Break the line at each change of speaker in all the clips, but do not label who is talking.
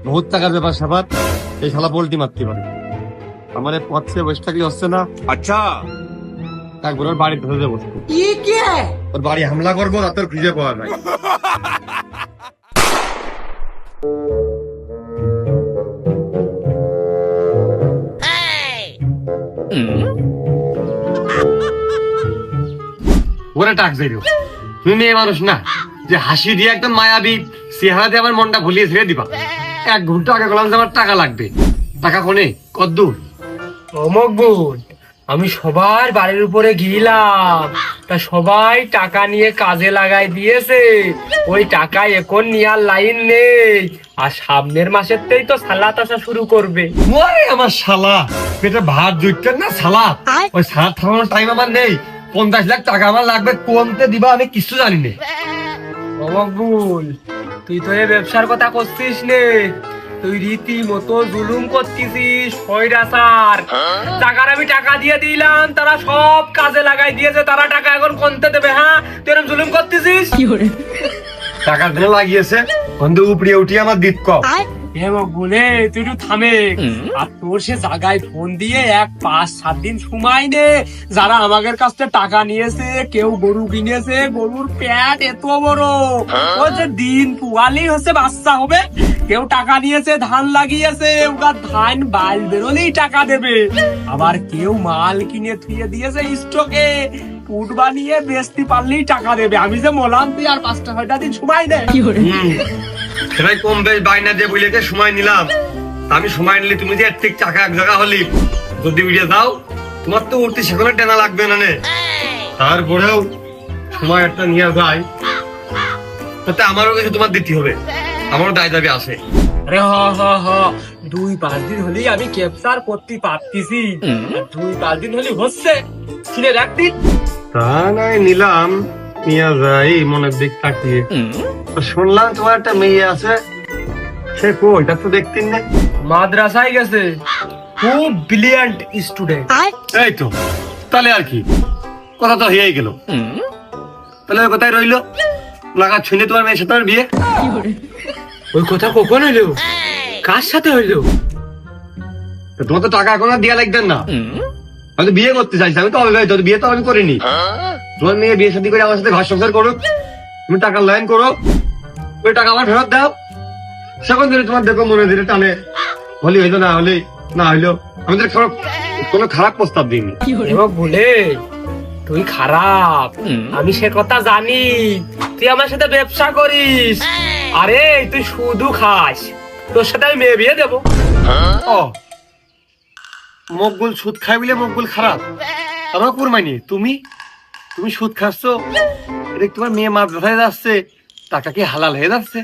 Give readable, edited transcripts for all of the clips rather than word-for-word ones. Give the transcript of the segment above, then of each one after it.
বহুত টাকার ব্যাপার স্যাপার, এই শালা পোল্টি মারতে পারে। আমার এই পথে বসে থাকলে হচ্ছে না।
अच्छा
একবার ওর বাড়ি ধরে বসবো, ওর বাড়ি হামলা করবো, তাতে ওর খুঁজে পাওয়া যায়। ওরা টাক যাইল, তুমি মেয়ে মানুষ না যে হাসি দিয়ে একদম মায়াবী চেহারা দিয়ে আমার মনটা ভুলিয়ে ছেড়ে দিবা। 1 ঘন্টা আগে বললাম যে আমার টাকা লাগবে, টাকা কোনে কদ্দূর?
মকবুল, আমি সবার বাড়ির উপরে গিলাম, তা সবাই টাকা নিয়ে কাজে লাগাই দিয়েছে। ওই টাকা এখন নেওয়ার লাইন নেই, আর সামনের মাসেরতেই তো সালাত আসা শুরু করবে।
ওরে আমার শালা, পেটে ভাত জুটতেন না শালা, ওই সালাদ খাওয়ানোর টাইম আমার নেই। 50 লাখ টাকা আমার লাগবে, কমতে দিবা আমি কিছু জানি না।
মকবুল, তুই তো এই ব্যবসার কথা করছিস নে, তুই রীতিমতো জুলুম করতেছিস, স্বৈরাচার। টাকার আমি টাকা দিয়ে দিলাম, তারা সব কাজে লাগাই দিয়েছে, তারা টাকা এখন কোনতে দেবে? হ্যাঁ, তুই এরকম জুলুম করতেছিস।
টাকা দিলে লাগিয়েছে, বন্ধু উপড়িয়ে উঠিয়ে আমার দিত কম।
হে মকবুলে, তুই একটু থামে। আর তোর সে জায়গায় ফোন দিয়ে 5-7 দিন সময় নে। যারা আমাদের কাছ থেকে টাকা নিয়েছে, কেউ গরু কিনেছে, গরুর পেট এত বড়, ও যে দিন পুয়ালেই হচ্ছে বাচ্চা হবে। কেউ টাকা নিয়েছে, ধান লাগিয়েছে, ওরা ধান বাল বেরোলেই টাকা দেবে। আবার কেউ মাল কিনে থুয়ে দিয়েছে স্টকে, পুট বানিয়ে বেচতে পারলেই টাকা দেবে। আমি যে বললাম তুই আর 5-6 দিন সময় নে।
সেটাই কম বেশ বাইনা দিয়ে বইলে সময় নিলাম। আমি সময় নিলে তুমি যে ঠিক টাকা এক জায়গা হলি যদি উড়িয়ে দাও, তোমার তো উঠতে সেখানে টেনা লাগবে না নে। তারপরেও সময় একটা নিয়ে যায়, তাতে আমারও কিছু তোমার দিতে হবে, আমারও দায় দাবি আছে।
আরে হ হ হ, 2-5 দিন হলেই আমি ক্যাপচার করতে পারতেছি। 2-5 দিন হলেই হচ্ছে, ছিলে একদিন।
তা নয় নিলাম, নিয়ে যাই মনের দিক তাকিয়ে। শুনলাম তোমার একটা মেয়ে আছে, সে কই? তা তো দেখতেন না।
মাদ্রাসায় গেছে, খুব ব্রিলিয়ান্ট স্টুডেন্ট।
এই তো, তাহলে আর কি, কথা তো হয়েই গেল। তাহলে ওই কথাই রইলো, লাগা ছুঁলে তোমার মেয়ের সাথে আমার বিয়ে।
ওই কথা কখন হইলো? কার সাথে হইলো?
তা তোমার তো টাকা এখন আর দিয়া লাগবেন না, আমি তো বিয়ে করতে চাইছি। আমি তো অবিবাহিত, বিয়ে তো আমি করিনি। তোমার মেয়ে বিয়ে শাদী করে আমার সাথে ঘর সংসার করুক, তুমি টাকার লাইন করো, ওই টাকা আমার ফেরত দাও। সেখন ধরে তোমার দেখো মনে ধীরে টানে, হলি হইলো না হলি না হইলো, আমাদের কোনো খারাপ প্রস্তাব দিইনি।
বলে তুই খারাপ, আমি সে কথা জানি। তুই আমার সাথে ব্যবসা করিস, আরে তুই শুধু খাস, তোর সাথে আমি মেয়ে বিয়ে দেবো।
ও, মকবুল সুদ খাই বলে মকবুল খারাপ? আমার কুরমাইনি, তুমি তুমি সুদ খাচ্ছ, এটা তোমার মেয়ে মাদ্রাসায় যাচ্ছে, টাকা কি হালাল হয়ে যাচ্ছে?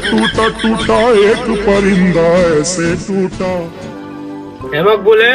टूटा टूटा एक परिंदा ऐसे टूटा।
হেমক বলে